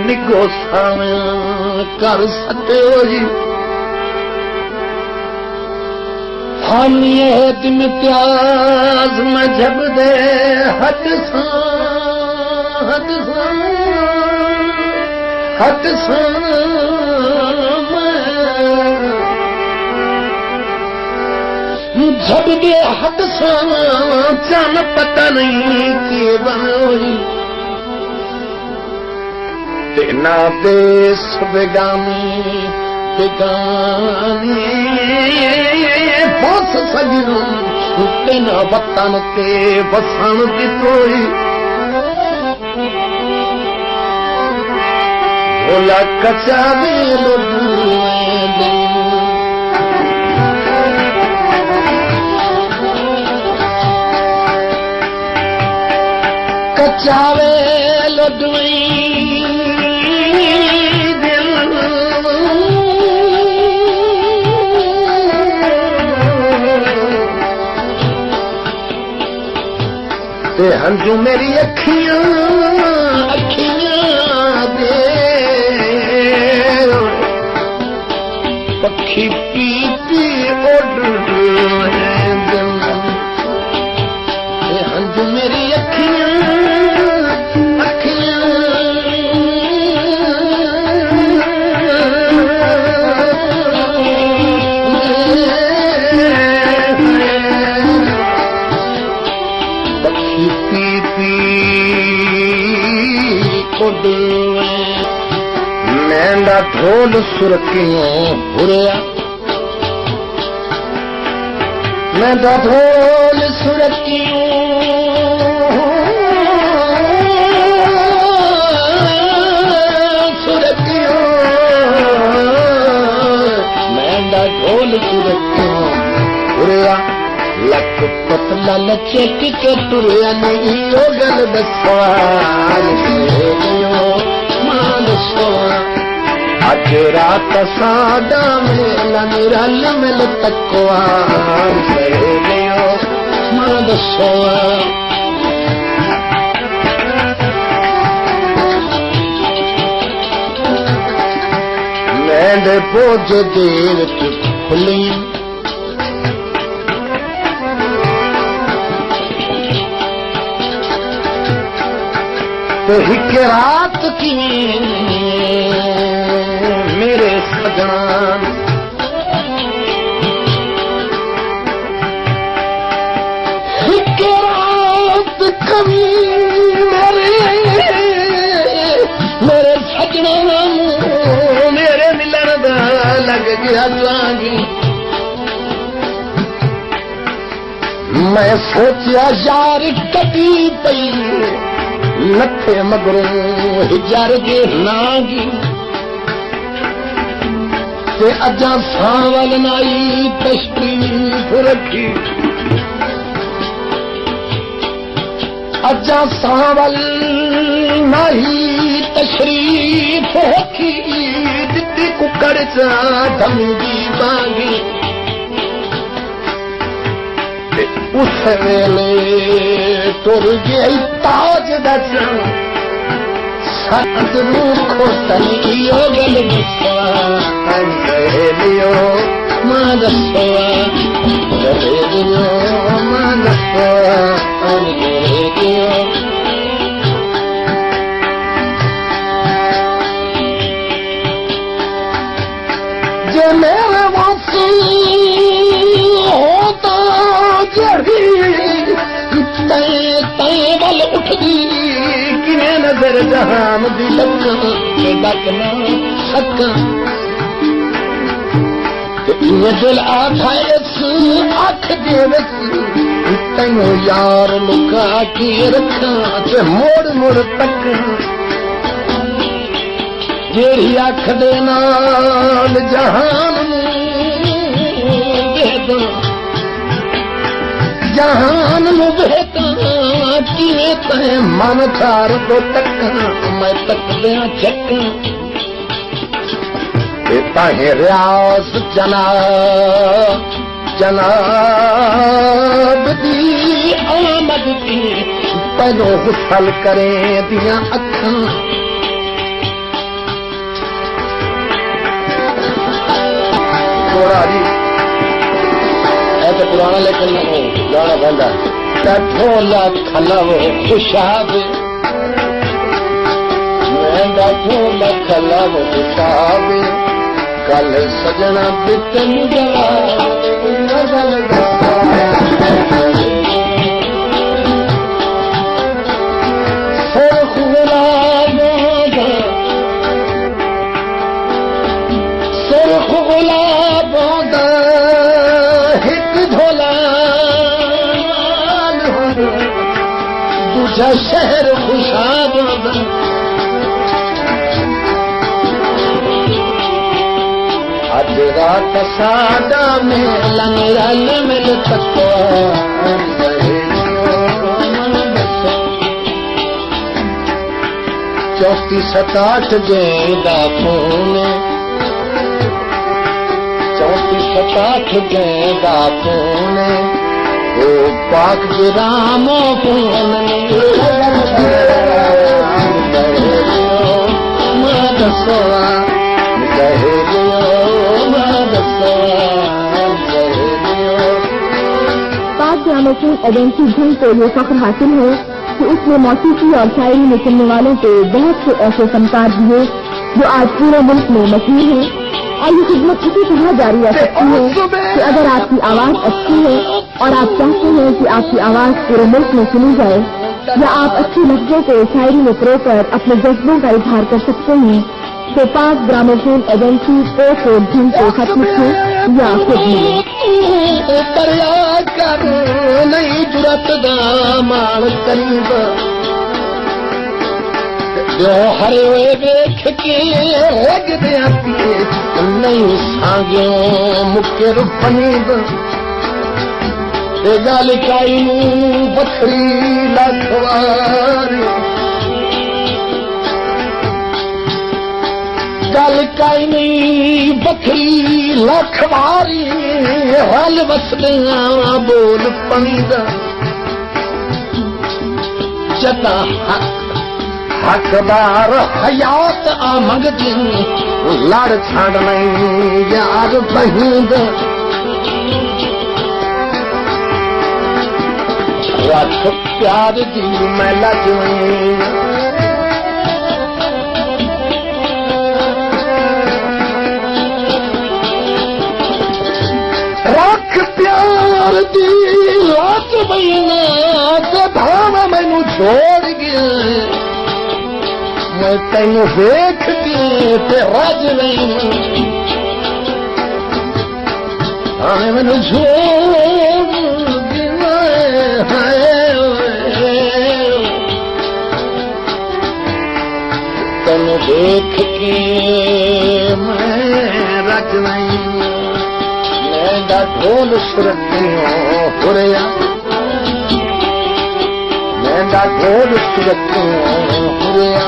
निगो सावे कर सको जी हम ये दिन प्याज मजहब दे हद जब दे हद चान पता नहीं के बनोई तेना देश बेगानी बेगानी बस सजनू तेना वतन ते बसन दी कोई भोला कचा दे कचावे लडुई दिल ते हंजू मेरी अखियां दे पक्षी पी पी उड़ दिल ते हंजू मेरी अखियां मैंदा ढोल सुरखियों हुरिया मैंदा ढोल सुरखियों मैंदा ढोल सुरखियों हुरिया लक पतला लचक के तुरिया नहीं हो गल बसवाल मान सोना अज रात सादा मेला निरल मिल तकवान सहेलियो मान सोना मैंने बोझ देर खुली तो हिक रात की मेरे सजन हिक रात कमी मेरे सजना मेरे मिलन दा लग गया लागी मैं सोचा यार कटी पई नथे मगरों हिजर के नागी ते अजा सावल नाई तशरीफ रखी अजा सावल नाई तशरीफ रखी दिती कुकड़ चा धमगी बागी उस वेले तुर गई ताज दसा सतरू खोटलियो गल सहेलियो मां दसवा सहेलियो मां दसवा सहेलियो जे मेरे वासी होता वल उठदी किवें नजर जहान दी लक्कां ते डक ना सकां ते इन्ने दिल आखायस अख दे विच तैनूं यार लुका के रखां ते मोड़ मोड़ तकां जेड़ी अख दे नाल जहान दे जहान मुझेता किए तय मन थार को तक्का मैं तकदिया चक्का ताहे रियास जनाब दी आमद की पहलो हुसल करे दिया अखां मुरारी ऐसे पुराना लेकिन गाना बंदा ढोला खलव खुशाब मैं ढोला खलव खुशाब कल सजना बितन शहर खुशाब अज रात सादा में लंगरल मिल तको चौथी सताठ गेंदा फोने चौथी सताठ गेंदा फोने ओ पाक रामो फोन पाक ग्रामोफोन एजेंसी धन को ये फख्र हासिल है कि उसने मौसीकी और शायरी में सुनने वालों को बहुत से ऐसे फनकार दिए जो आज पूरे मुल्क में मशहूर हैं और ये खिदमत इसी तरह जारी रह सकती है कि अगर आपकी आवाज अच्छी है और आप चाहते हैं कि आपकी आवाज पूरे मुल्क में सुनी जाए या आप अच्छे लफ्जों को शायरी में परोकर अपने जज्बों का इजहार कर सकते हैं तो पाक ग्रामोफोन एजेंसी को धन को खत लिखें या खुद मिले नहीं जुरत दामान करीब जो हरे हुए देख के नहीं सागियो मुके रुपनीब गाल काई बखरी लखवारी गल काई बखरी लखवारी हल वसदिया बोल पंद जता हकदार हयात आमग दिन लड़ छाड़ नहीं यार बहिंद रख प्यार दी मैं लजवई रख प्यार दी लजवई ते भाव मैनू छोड़ गया मैं तेन वेख के रज नहीं हाँ मैनू छोड़ तेन देख के मैं रज नहीं मैं ढोल सुरतियों हुरिया मैं ढोल सुरतियों हुरिया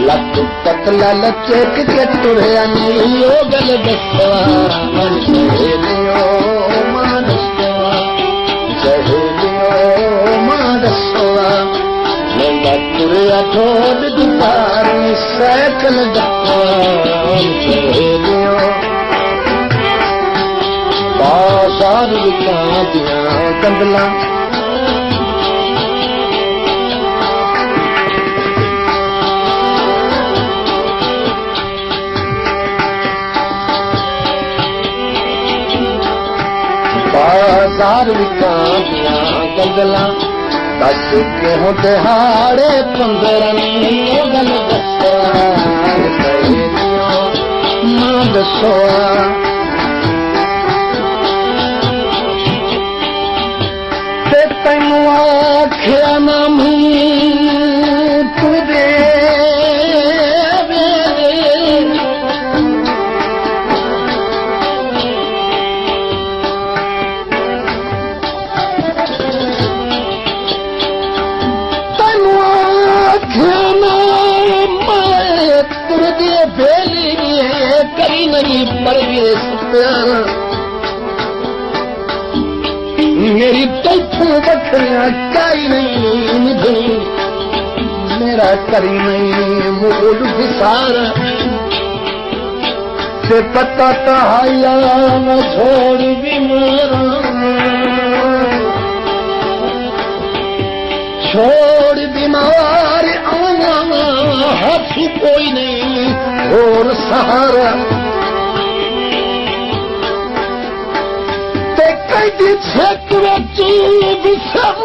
लक पतला लचे के तुरया नहीं ओ गल दसवा सहेलियो मां दसवा सहेलियो मां दसवा मैं तुरया ढोल दुआरी सैकल दसवा सहेलियो बाजार विका दिया कंदला बाजार विका दिया कंदला दस के हो दिहाड़े 15 गल दसवा मां दसवा तेन आख्या ना तू दे तेन आख्या ना मैं तुर दे बेली करी नहीं पड़ गए प्यार मेरी तैथू बखरिया काई नहीं निभनी मेरा करी नहीं मूल विसार ते पता तहाया न छोड़ भी मारा, छोड़ बीमार आया हाथ कोई नहीं और सहारा, ते कई छेक भी सब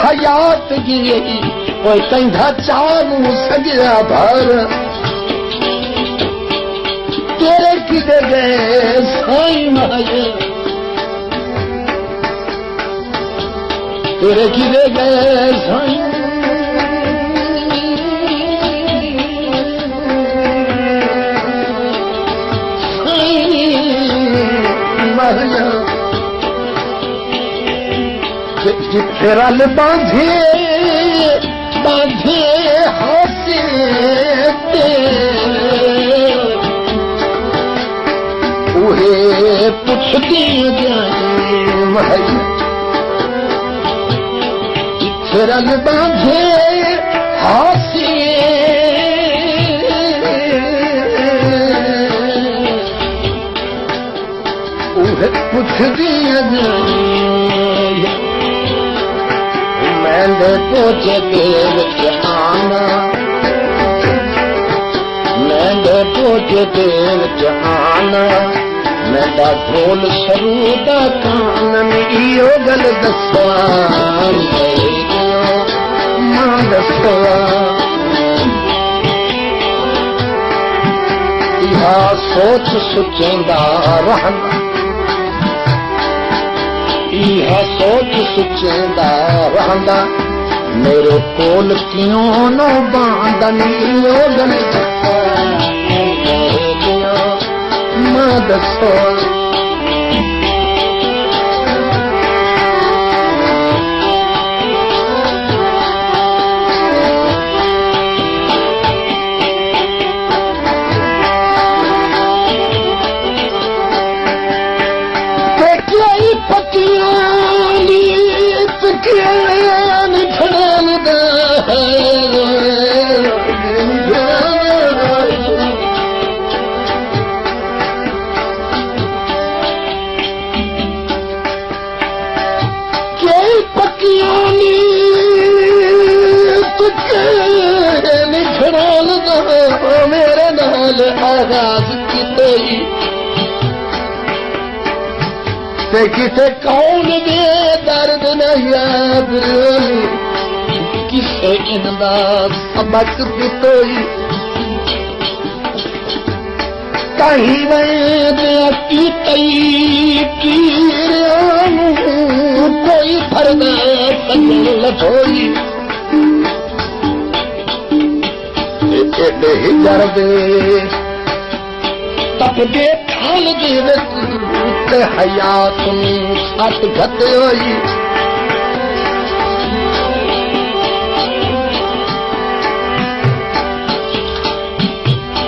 हयात गिए कोई कंधा चालू सजया भर, तेरे किदे गए साईं माया, तेरे किदे गए साईं माया, जिथे रल बांधे बांधे हासे उहे पुछदी जाए माया, जिथे रल बांधे हासे उहे पुछदी जाए, मैंने पोचे देव आना, मैंने पोचे देव आना, मैंने ढोल सरूदा कान इो गल दसवा मां दसवा, इहा सोच सुचेंदा रहना, इहा सोच सुचेंदा रहंदा, मेरे कोल क्यों न बांधन इहो गल मां दसो, मेरे नाल आगाज किते ते किसे कौन दे दर्द न याद रोली, किसे इनदा सबक दितोई, कहीं मैं की तई कोई फरदा सजन लथोई, एडे हिजर दे तप दे थाल दे ते हयात सट घट होई,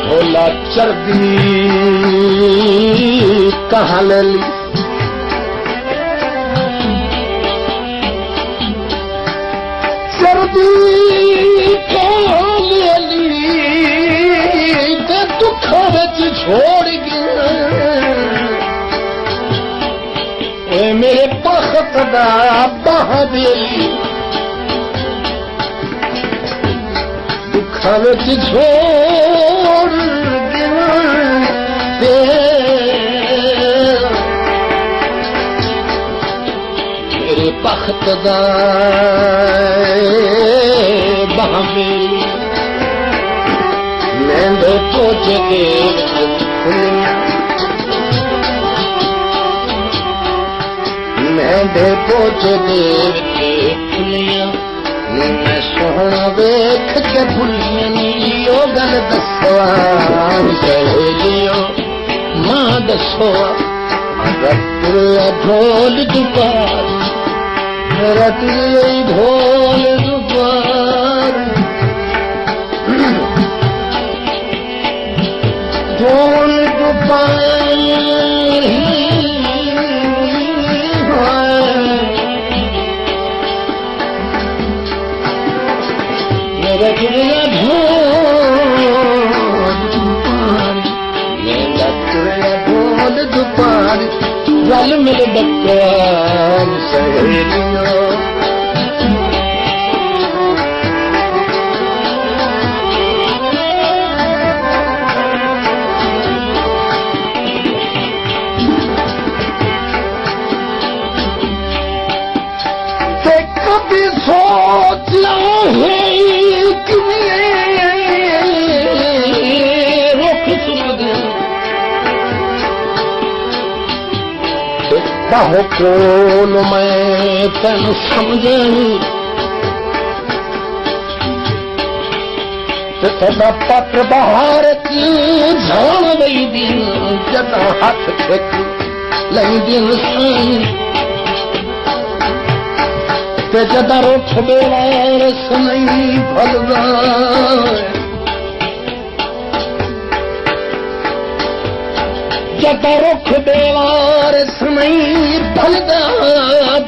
ढोला चर्बी कहाँ ले ली, चर्बी कहाँ ले ली ते दुखों विच छोड़ गया, मेरे पखत दा बहादुरी दुखों विच छोड़ मेरे पखत दा बहादुरी, मैंने पोचे के खुलियां, मैंने पोचे देव के खुलियां, मैं सोहना वेख के भुलियां इहो गल दसवा कहियो मां दसवा, रतिया ढोल दुपार, रतिया ढोल दुपार, ढोल दुपार मिल बकवान सहेलियों कभी सोचना है कि रुख सुध बाहो कोल मैं तन समझी तेरा पत्र बहार जान वही दिन जदा हाथ टेक लई दिन साई ते जदा रुख बेवार सुनई भलदा जदा रुख बेवार सुनई भलदा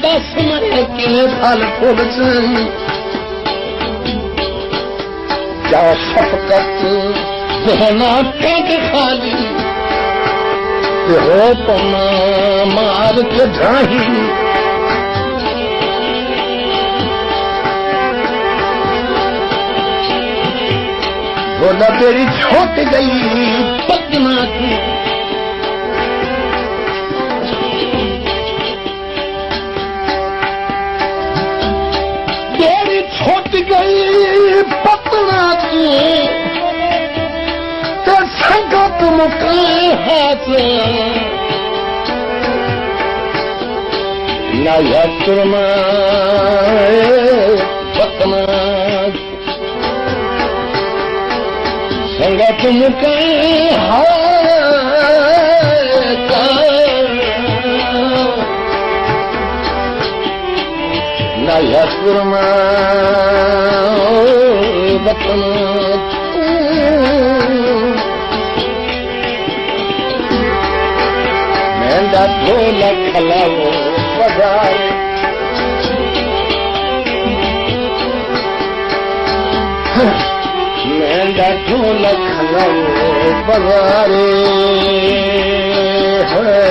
दस मैं के फल फूल सही क्या शफकत जहना टेक खाली ते हो पना मार के ढाही बोला तेरी छूट गई पतना की तेरी छूट गई पतना की ते संगत मुकाए हाथ ना यत्रमा पतना संगत मुकाए हाथ ना यत्रमा पतना मेंढा ढोला खलाओ बजाए मेंढा ढोला खलाओ बजारे है